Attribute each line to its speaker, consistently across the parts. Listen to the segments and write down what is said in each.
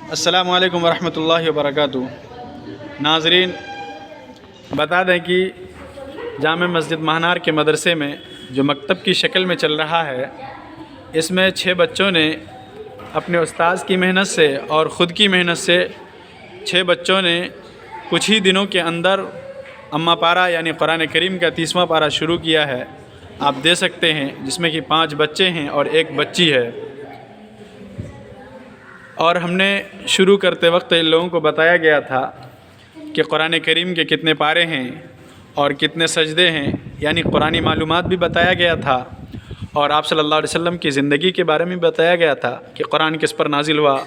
Speaker 1: السلام علیکم ورحمۃ اللہ وبرکاتہ۔ ناظرین، بتا دیں کہ جامع مسجد مہنار کے مدرسے میں جو مکتب کی شکل میں چل رہا ہے، اس میں 6 بچوں نے اپنے استاذ کی محنت سے اور خود کی محنت سے 6 بچوں نے کچھ ہی دنوں کے اندر اماں پارہ یعنی قرآن کریم کا 30واں پارہ شروع کیا ہے۔ آپ دے سکتے ہیں، جس میں کہ 5 بچے ہیں اور 1 بچی ہے۔ اور ہم نے شروع کرتے وقت ان لوگوں کو بتایا گیا تھا کہ قرآن کریم کے کتنے پارے ہیں اور کتنے سجدے ہیں، یعنی قرآنی معلومات بھی بتایا گیا تھا، اور آپ صلی اللہ علیہ وسلم کی زندگی کے بارے میں بتایا گیا تھا کہ قرآن کس پر نازل ہوا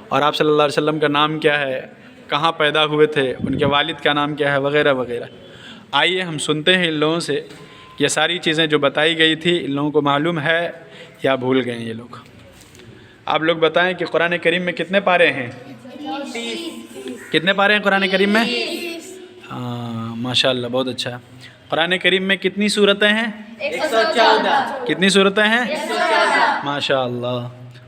Speaker 1: اور آپ صلی اللہ علیہ وسلم کا نام کیا ہے، کہاں پیدا ہوئے تھے، ان کے والد کا نام کیا ہے، وغیرہ وغیرہ۔ آئیے ہم سنتے ہیں ان لوگوں سے یہ ساری چیزیں جو بتائی گئی تھی ان لوگوں کو معلوم ہے یا بھول گئے ہیں یہ لوگ۔ آپ لوگ بتائیں کہ قرآن کریم میں کتنے پارے ہیں؟ کتنے پارے ہیں قرآن کریم میں؟ ہاں، ماشاءاللہ، بہت اچھا۔ قرآن کریم میں کتنی سورتیں ہیں؟
Speaker 2: 114۔
Speaker 1: کتنی سورتیں ہیں؟
Speaker 2: 114۔
Speaker 1: ماشاءاللہ۔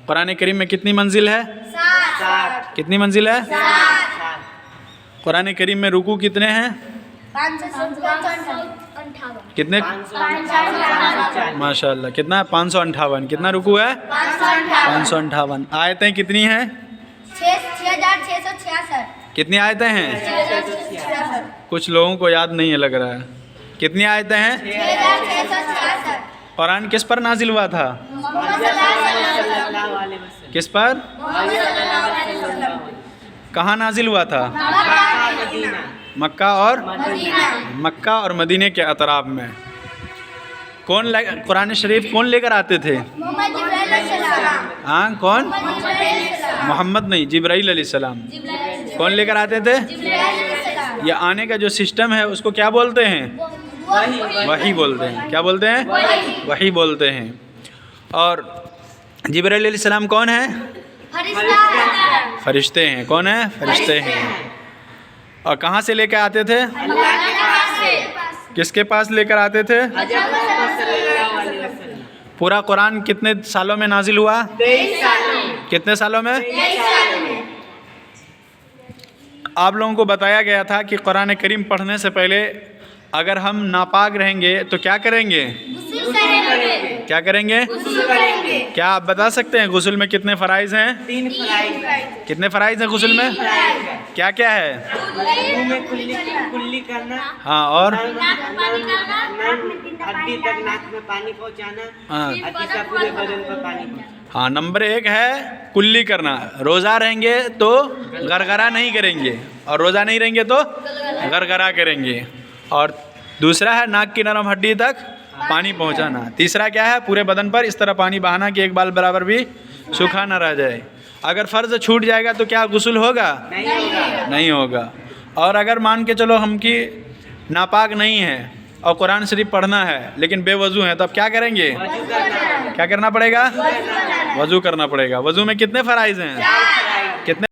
Speaker 1: قرآن کریم میں کتنی منزل ہے؟
Speaker 2: 60۔
Speaker 1: کتنی منزل ہے؟
Speaker 2: 60۔
Speaker 1: قرآن کریم میں رکوع کتنے ہیں؟
Speaker 2: 558۔
Speaker 1: کتنے؟
Speaker 2: 558۔
Speaker 1: ماشاءاللہ، کتنا؟ 558۔ کتنا رکوع ہے؟ 558۔ آیتیں کتنی ہیں؟
Speaker 2: 6666۔
Speaker 1: کتنی آیتیں ہیں؟
Speaker 2: 6666۔
Speaker 1: کچھ لوگوں کو یاد نہیں ہے لگ رہا ہے۔ کتنی آیتیں ہیں؟
Speaker 2: 6666۔
Speaker 1: قرآن کس پر نازل ہوا تھا؟
Speaker 2: محمد صلی اللہ علیہ وسلم۔
Speaker 1: کس پر؟
Speaker 2: محمد صلی اللہ علیہ وسلم۔
Speaker 1: کہاں نازل ہوا تھا؟ مکہ اور مکہ اور مدینے کے اطراف میں۔ کون قرآن شریف کون لے کر آتے تھے؟
Speaker 2: محمد جبرائیل علیہ السلام۔
Speaker 1: ہاں، کون؟
Speaker 2: جبرائیل علیہ السلام۔
Speaker 1: محمد نہیں، جبرائیل علیہ السلام۔ کون لے کر آتے تھے؟
Speaker 2: جبرائیل علیہ السلام۔
Speaker 1: یہ آنے کا جو سسٹم ہے اس کو کیا بولتے ہیں؟ وحی بولتے ہیں۔ کیا بولتے ہیں؟ وحی بولتے ہیں۔ اور جبرائیل علیہ السلام کون ہیں؟
Speaker 2: فرشتہ۔
Speaker 1: فرشتے ہیں۔ کون ہیں؟ فرشتے ہیں۔ اور کہاں سے لے کے آتے تھے؟
Speaker 2: اللہ کے پاس سے۔
Speaker 1: کس کے پاس لے کر آتے تھے؟
Speaker 2: محمد صلی اللہ علیہ وسلم۔
Speaker 1: پورا قرآن کتنے سالوں میں نازل ہوا؟
Speaker 2: 23 سال۔
Speaker 1: کتنے سالوں میں؟
Speaker 2: 23 سال میں۔
Speaker 1: آپ لوگوں کو بتایا گیا تھا کہ قرآن کریم پڑھنے سے پہلے اگر ہم ناپاک رہیں گے تو کیا کریں گے؟
Speaker 2: غسل کریں گے۔
Speaker 1: کیا کریں گے؟
Speaker 2: غسل کریں گے۔
Speaker 1: کیا آپ بتا سکتے ہیں غسل میں کتنے فرائض ہیں؟
Speaker 2: 3 فرائض۔
Speaker 1: کتنے فرائض ہیں غسل میں؟ کیا کیا ہے؟
Speaker 2: منہ میں کلی کرنا،
Speaker 1: ہاں، اور
Speaker 2: ہڈی تک ناک میں پانی پہنچانا،
Speaker 1: ہاں
Speaker 2: تیسرا پورے بدن پر پانی پہنچانا۔
Speaker 1: ہاں، نمبر 1 ہے کلی کرنا۔ روزہ رہیں گے تو گرگرا نہیں کریں گے، اور روزہ نہیں رہیں گے تو گرگرا کریں گے۔ اور دوسرا ہے ناک کی نرم ہڈی تک پانی پہنچانا۔ تیسرا کیا ہے؟ پورے بدن پر اس طرح پانی بہانا کہ ایک بال برابر بھی سوکھا نہ رہ جائے۔ اگر فرض چھوٹ جائے گا تو کیا غسل ہوگا؟ نہیں ہوگا۔ اور اگر مان کے چلو ہم کی ناپاک نہیں ہے اور قرآن شریف پڑھنا ہے لیکن بے وضو ہیں، تو اب کیا کریں گے؟ کیا کرنا پڑے گا؟ وضو کرنا پڑے گا۔ وضو میں کتنے فرائض ہیں؟ کتنے؟